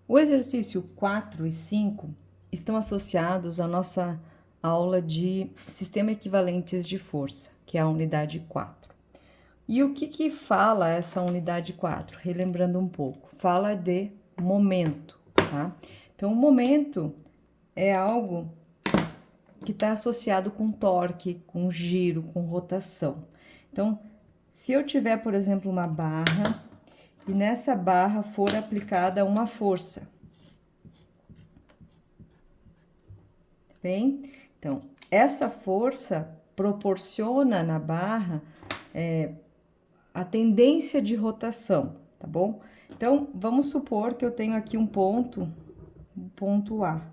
O exercício 4 e 5 estão associados à nossa aula de sistema equivalentes de força, que é a unidade 4. E o que fala essa unidade 4? Relembrando um pouco, fala de momento, tá? Então, o momento é algo que está associado com torque, com giro, com rotação. Então, se eu tiver, por exemplo, uma barra e nessa barra for aplicada uma força, bem? Então, essa força proporciona na barra a tendência de rotação, tá bom? Então, vamos supor que eu tenho aqui um ponto A.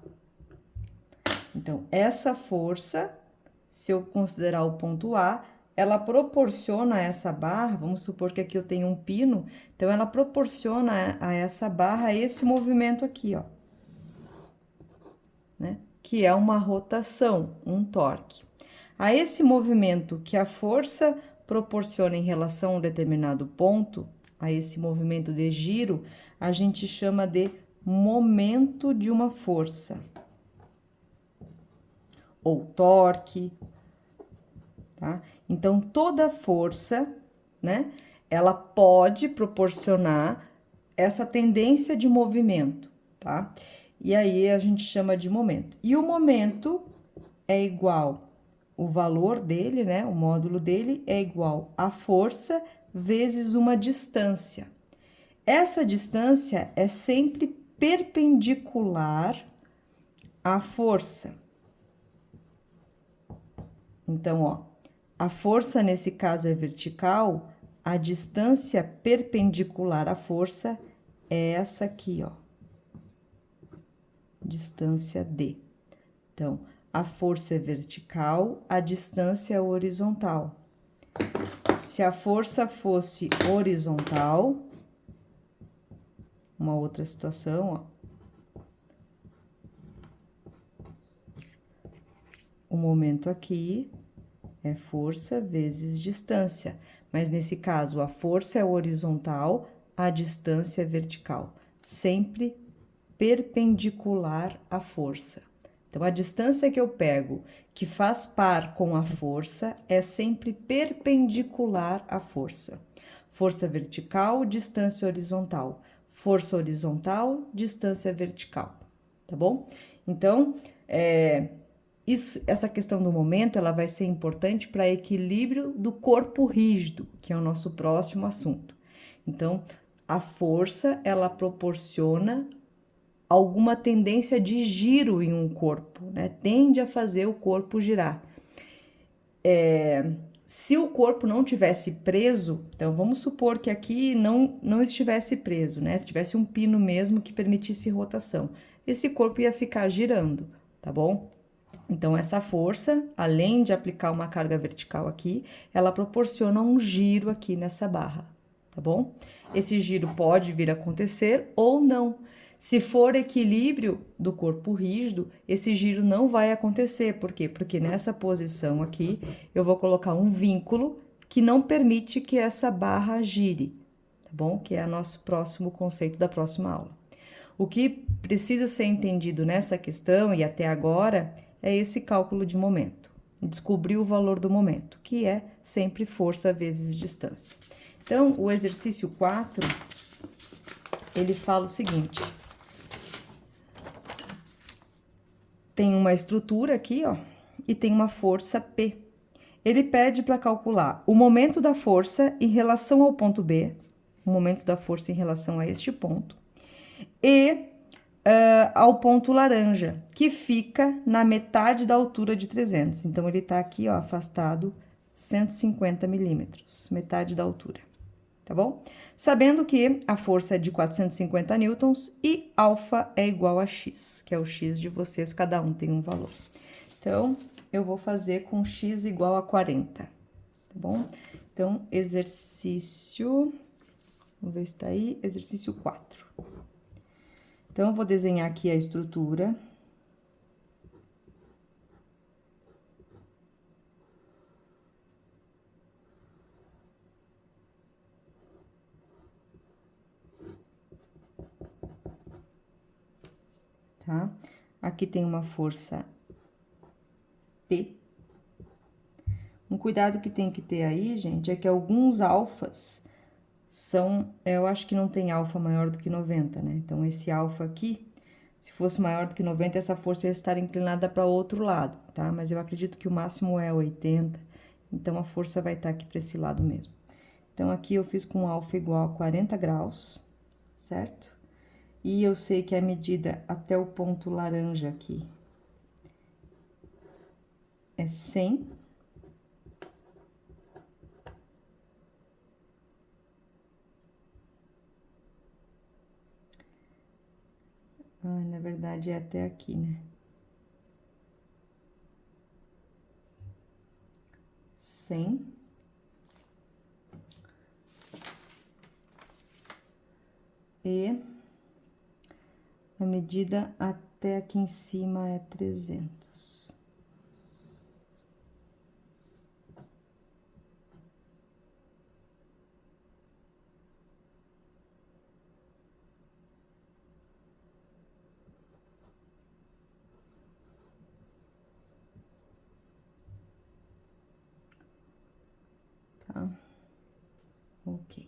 Então, essa força, se eu considerar o ponto A, ela proporciona a essa barra, vamos supor que aqui eu tenho um pino, então ela proporciona a essa barra esse movimento aqui, ó, né? Que é uma rotação, um torque. A esse movimento que a força proporciona em relação a um determinado ponto, a esse movimento de giro, a gente chama de momento de uma força, ou torque, tá? Então, toda força, né, ela pode proporcionar essa tendência de movimento, tá? E aí a gente chama de momento. E o momento é igual, o valor dele, né, o módulo dele é igual a força vezes uma distância. Essa distância é sempre perpendicular à força. Então, ó, a força nesse caso é vertical, a distância perpendicular à força é essa aqui, ó. Distância D. Então, a força é vertical, a distância é horizontal. Se a força fosse horizontal, uma outra situação, ó. O momento aqui é força vezes distância, mas nesse caso a força é horizontal, a distância é vertical, sempre perpendicular à força. Então, a distância que eu pego, que faz par com a força, é sempre perpendicular à força. Força vertical, distância horizontal. Força horizontal, distância vertical. Tá bom? Então, essa questão do momento, ela vai ser importante para equilíbrio do corpo rígido, que é o nosso próximo assunto. Então, a força, ela proporciona alguma tendência de giro em um corpo, né? Tende a fazer o corpo girar. Se o corpo não tivesse preso, então vamos supor que aqui não estivesse preso, né? Se tivesse um pino mesmo que permitisse rotação, esse corpo ia ficar girando, tá bom? Então, essa força, além de aplicar uma carga vertical aqui, ela proporciona um giro aqui nessa barra, tá bom? Esse giro pode vir a acontecer ou não. Se for equilíbrio do corpo rígido, esse giro não vai acontecer. Por quê? Porque nessa posição aqui, eu vou colocar um vínculo que não permite que essa barra gire, tá bom? Que é o nosso próximo conceito da próxima aula. O que precisa ser entendido nessa questão e até agora é esse cálculo de momento. Descobrir o valor do momento, que é sempre força vezes distância. Então, o exercício 4, ele fala o seguinte: tem uma estrutura aqui, ó, e tem uma força P. Ele pede para calcular o momento da força em relação ao ponto B, o momento da força em relação a este ponto, e ao ponto laranja, que fica na metade da altura de 300. Então, ele está aqui, ó, afastado 150 milímetros, metade da altura, tá bom? Sabendo que a força é de 450 newtons e alfa é igual a x, que é o x de vocês, cada um tem um valor. Então, eu vou fazer com x igual a 40, tá bom? Então, exercício, vamos ver se tá aí, exercício 4. Então, eu vou desenhar aqui a estrutura. tá? Aqui tem uma força P. Um cuidado que tem que ter aí, gente, é que alguns alfas são, eu acho que não tem alfa maior do que 90, né? Então, esse alfa aqui, se fosse maior do que 90, essa força ia estar inclinada para outro lado, tá? Mas eu acredito que o máximo é 80, então a força vai estar aqui para esse lado mesmo. Então, aqui eu fiz com alfa igual a 40 graus, certo? E eu sei que a medida até o ponto laranja aqui é 100. Ah, na verdade é até aqui, né? 100. E a medida até aqui em cima é 300. Tá? Ok.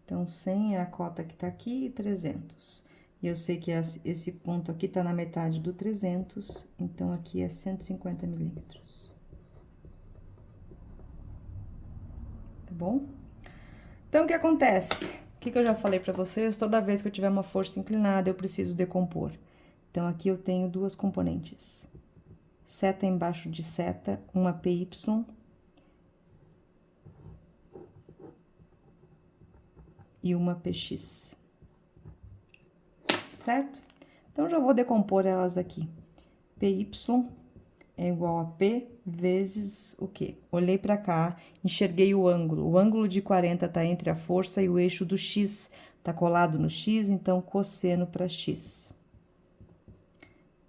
Então, 100 é a cota que tá aqui e 300. E eu sei que esse ponto aqui tá na metade do 300, então aqui é 150 milímetros. Tá bom? Então, o que acontece? O que eu já falei pra vocês? Toda vez que eu tiver uma força inclinada, eu preciso decompor. Então, aqui eu tenho duas componentes. Seta embaixo de seta, uma PY e uma PX. Certo? Então, já vou decompor elas aqui. PY é igual a P vezes o quê? Olhei para cá, enxerguei o ângulo. O ângulo de 40 tá entre a força e o eixo do X. Tá colado no X, então cosseno para X.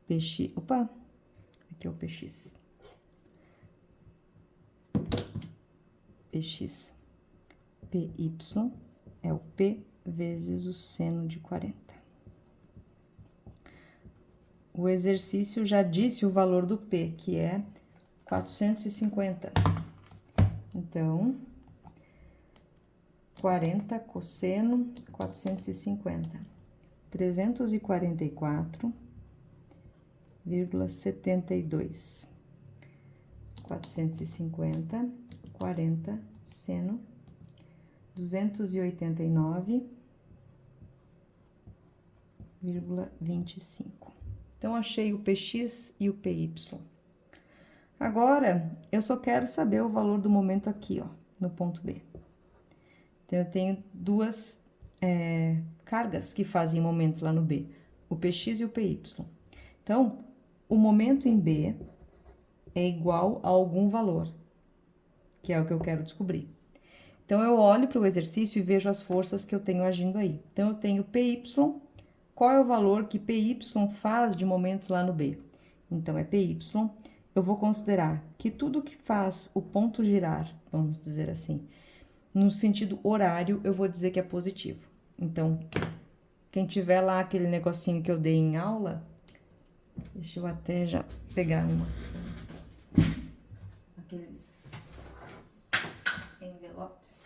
PX, opa, aqui é o PX. PX. PY é o P vezes o seno de 40. O exercício já disse o valor do P, que é 450. Então, 40 cosseno 450. 344,72. 450, 40, seno, 289,25. Então, achei o PX e o PY. Agora, eu só quero saber o valor do momento aqui, ó, no ponto B. Então, eu tenho duas cargas que fazem momento lá no B, o PX e o PY. Então, o momento em B é igual a algum valor, que é o que eu quero descobrir. Então, eu olho para o exercício e vejo as forças que eu tenho agindo aí. Então, eu tenho PY, qual é o valor que PY faz de momento lá no B? Então, é PY, eu vou considerar que tudo que faz o ponto girar, vamos dizer assim, no sentido horário, eu vou dizer que é positivo. Então, quem tiver lá aquele negocinho que eu dei em aula, deixa eu até já pegar uma. Aqueles envelopes.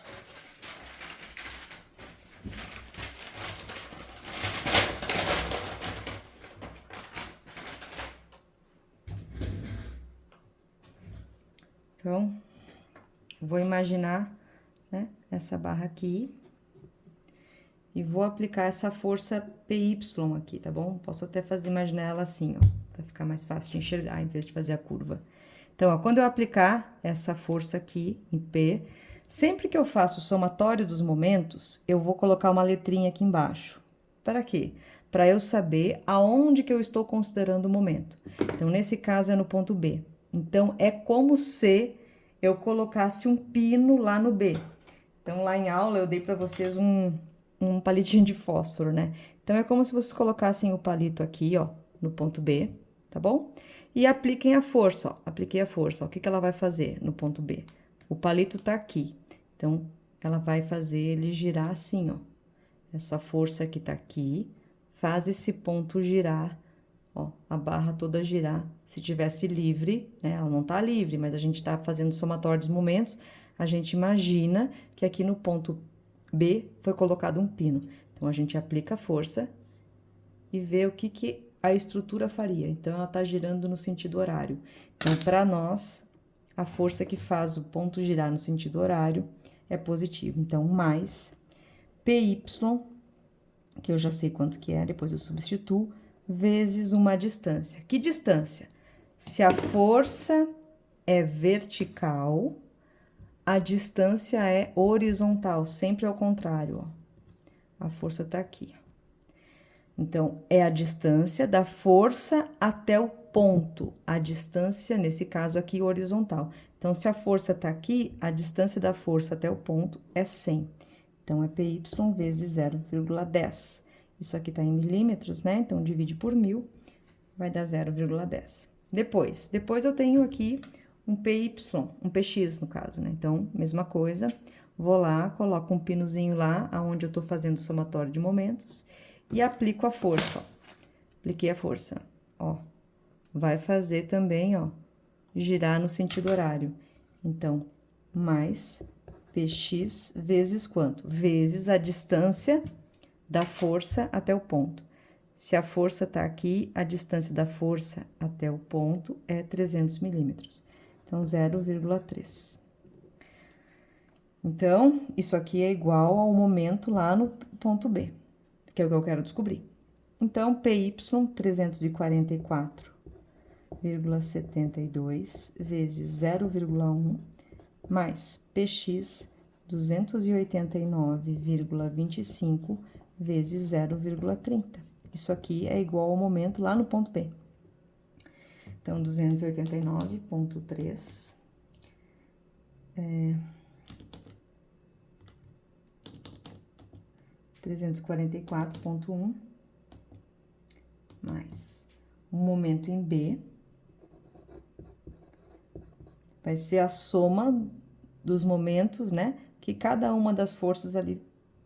Então, vou imaginar, né, essa barra aqui. E vou aplicar essa força PY aqui, tá bom? Posso até imaginar ela assim, ó, pra ficar mais fácil de enxergar, em vez de fazer a curva. Então, ó, quando eu aplicar essa força aqui, em P, sempre que eu faço o somatório dos momentos, eu vou colocar uma letrinha aqui embaixo. Para quê? Para eu saber aonde que eu estou considerando o momento. Então, nesse caso, é no ponto B. Então, é como se eu colocasse um pino lá no B. Então, lá em aula, eu dei para vocês um palitinho de fósforo, né? Então, é como se vocês colocassem o palito aqui, ó, no ponto B, tá bom? E apliquem a força, ó. Apliquei a força, ó. O que que ela vai fazer no ponto B? O palito tá aqui. Então, ela vai fazer ele girar assim, ó. Essa força que tá aqui faz esse ponto girar, ó, a barra toda girar. Se tivesse livre, né? Ela não tá livre, mas a gente tá fazendo somatório dos momentos, a gente imagina que aqui no ponto B foi colocado um pino. Então, a gente aplica a força e vê o que a estrutura faria. Então, ela tá girando no sentido horário. Então, para nós, a força que faz o ponto girar no sentido horário é positiva. Então, mais PY, que eu já sei quanto que é, depois eu substituo, vezes uma distância. Que distância? Se a força é vertical, a distância é horizontal, sempre ao contrário, ó. A força tá aqui. Então, é a distância da força até o ponto. A distância, nesse caso aqui, horizontal. Então, se a força tá aqui, a distância da força até o ponto é 100. Então, é PY vezes 0,10. Isso aqui tá em milímetros, né? Então, divide por 1000, vai dar 0,10. Depois eu tenho aqui um PY, um PX no caso, né? Então, mesma coisa, vou lá, coloco um pinozinho lá, aonde eu tô fazendo o somatório de momentos, e aplico a força, ó. Apliquei a força, ó. Vai fazer também, ó, girar no sentido horário. Então, mais PX vezes quanto? Vezes a distância da força até o ponto. Se a força tá aqui, a distância da força até o ponto é 300 milímetros. Então, 0,3. Então, isso aqui é igual ao momento lá no ponto B, que é o que eu quero descobrir. Então, PY 344,72 vezes 0,1 mais PX 289,25 vezes 0,30. Isso aqui é igual ao momento lá no ponto B. Então, 289,3 344,1 mais um momento em B, vai ser a soma dos momentos, né, que cada uma das forças ali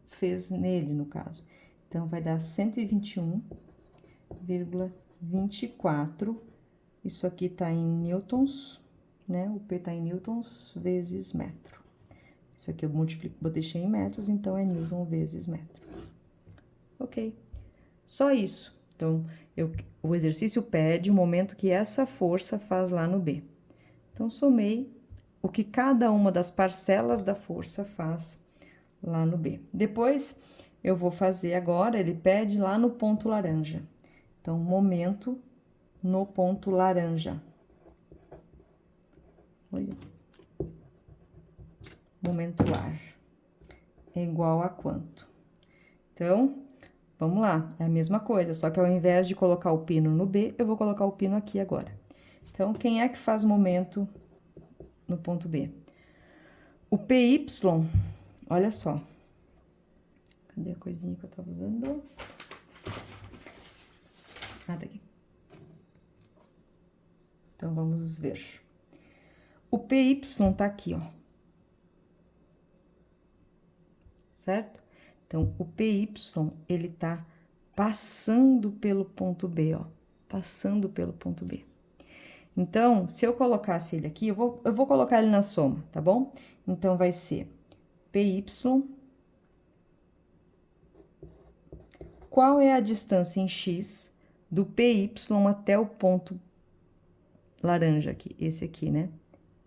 fez nele, no caso. Então, vai dar 121,24. Isso aqui tá em newtons, né? O P tá em newtons vezes metro. Isso aqui eu multiplico, deixei em metros, então é newton vezes metro. Ok. Só isso. Então, o exercício pede o momento que essa força faz lá no B. Então, somei o que cada uma das parcelas da força faz lá no B. Depois, eu vou fazer agora, ele pede lá no ponto laranja. Então, momento no ponto laranja. Olha. Momento lar. É igual a quanto? Então, vamos lá. É a mesma coisa, só que ao invés de colocar o pino no B, eu vou colocar o pino aqui agora. Então, quem é que faz momento no ponto B? O PY, olha só. Cadê a coisinha que eu tava usando? Ah, tá aqui. Então, vamos ver. O PY tá aqui, ó. Certo? Então, o PY, ele tá passando pelo ponto B, ó. Passando pelo ponto B. Então, se eu colocasse ele aqui, eu vou colocar ele na soma, tá bom? Então, vai ser PY. Qual é a distância em X do PY até o ponto laranja aqui? Esse aqui, né?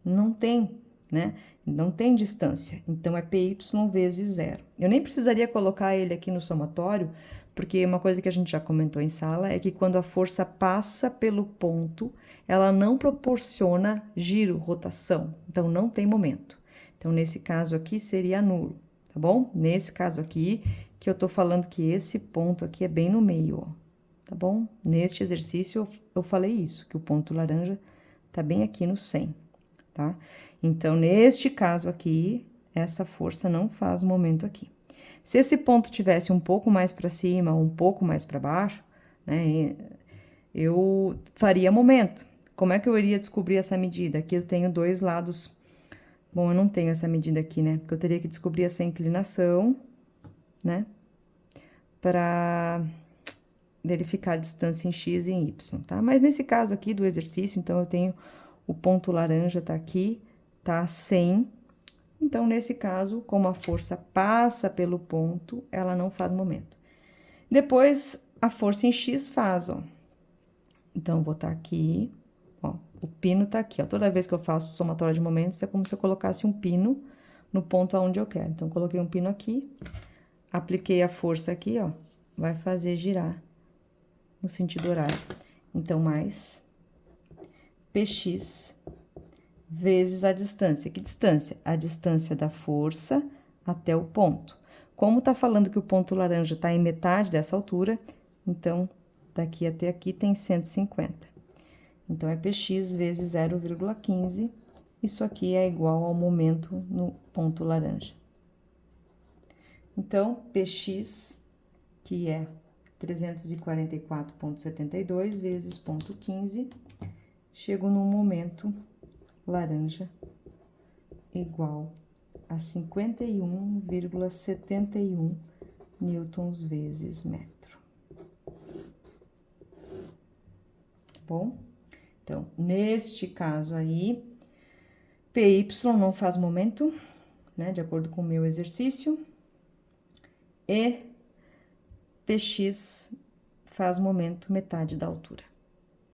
Não tem, né? Não tem distância. Então, é PY vezes zero. Eu nem precisaria colocar ele aqui no somatório, porque uma coisa que a gente já comentou em sala é que quando a força passa pelo ponto, ela não proporciona giro, rotação. Então, não tem momento. Então, nesse caso aqui, seria nulo, tá bom? Nesse caso aqui, que eu tô falando que esse ponto aqui é bem no meio, ó. Tá bom? Neste exercício, eu falei isso, que o ponto laranja tá bem aqui no 100. Tá? Então, neste caso aqui, essa força não faz momento aqui. Se esse ponto tivesse um pouco mais para cima, um pouco mais para baixo, né, eu faria momento. Como é que eu iria descobrir essa medida? Aqui eu tenho dois lados. Bom, eu não tenho essa medida aqui, né? Porque eu teria que descobrir essa inclinação, né? Para verificar a distância em x e em y, tá? Mas nesse caso aqui do exercício, então, eu tenho o ponto laranja tá aqui, tá 100. Então, nesse caso, como a força passa pelo ponto, ela não faz momento. Depois, a força em x faz, ó. Então, vou botar aqui, ó, o pino tá aqui, ó. Toda vez que eu faço somatória de momentos, é como se eu colocasse um pino no ponto aonde eu quero. Então, coloquei um pino aqui, apliquei a força aqui, ó, vai fazer girar no sentido horário. Então, mais px vezes a distância. Que distância? A distância da força até o ponto. Como tá falando que o ponto laranja tá em metade dessa altura, então, daqui até aqui tem 150. Então, é px vezes 0,15. Isso aqui é igual ao momento no ponto laranja. Então, px, que é 344,72 vezes ponto 15, chego no momento laranja igual a 51,71 newtons vezes metro. Tá bom? Então, neste caso aí, PY não faz momento, né, de acordo com o meu exercício, e PX faz momento metade da altura.